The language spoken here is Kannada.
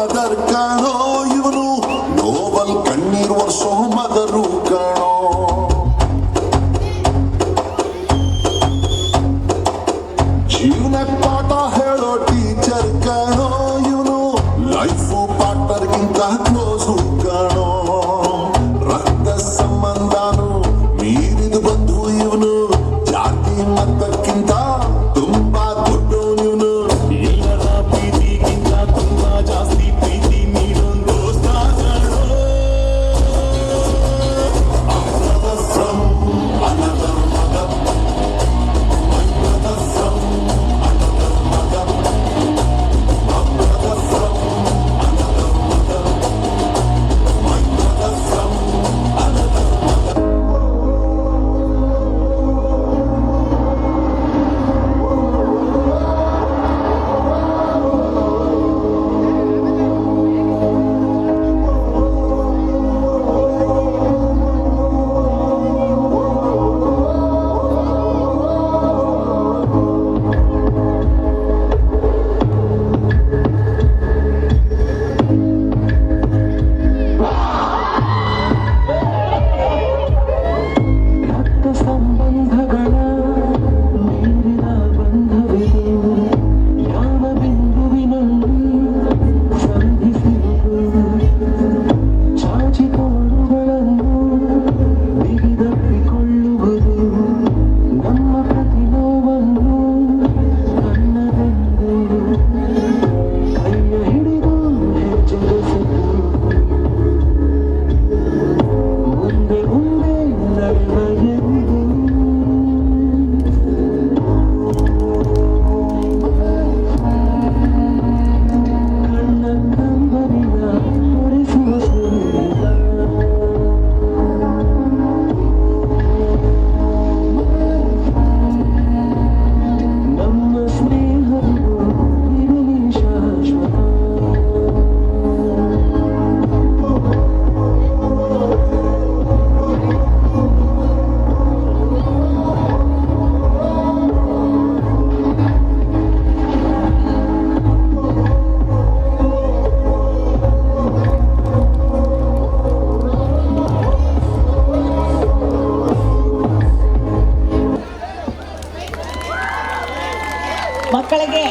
ಫಾದರ್ ಕಾಣೋ ಇವನು ನೋಬಲ್ ಕಣ್ಣೀರ್ ವರ್ಷೋ ಮದರು ಕಾಣೋ ಜೀವನಕ್ಕೆ ಪಾಠ ಹೇಳೋ ಟೀಚರ್ ಕಾಣೋ ಇವನು ಲೈಫು ಪಾರ್ಟ್ನರ್ಗಿಂತ ಕ್ಲೋಸು ಕಾಣೋ ರಕ್ತ ಸಂಬಂಧನು ಮೀರಿದು ಬಂದು ಇವನು ಜಾತಿ ಮತಕ್ಕಿಂತ ತುಂಬಾ ದೊಡ್ಡವನು ಇವನು ಎಲ್ಲರ ಪ್ರೀತಿಗಿಂತ ತುಂಬಾ ಜಾಸ್ತಿ ಪ್ರೀತಿ ನೀಡೊಂದು ದೋಸ್ತ ಕಾಣೋ from another mother my brother from another mother my brother from another mother my brother from another mother ರಕ್ತ ಸಂಬಂಧಗಳ ಮೀರಿದ ಬಂಧವಿದು ಯಾವ ಬಿಂದುವಿನಲ್ಲಿ ಸಂಧಿಸಿರುವುದು ಚಾಚಿಕೋಳುಗಳನ್ನು ಬಿಗಿದಪ್ಪಿಕೊಳ್ಳುವುದು ನಮ್ಮ ಪ್ರತಿ ನೋವನ್ನು ನನ್ನದೆಂದು ಕೈಯ ಹಿಡಿದು ಹೆಜ್ಜೆಗೆಸೆದು ಮುಂದೆ ಮುಂದೆ ನಡೆವ ಎಂದು ಕಣ್ಣ ಕಂಬನಿನ ಹೊರಿಸುವ ಸುರಿದ ನಮ್ಮ ಸ್ನೇಹವು ಇರಲಿ ಶಾಶ್ವತ ಮಕ್ಕಳಿಗೆ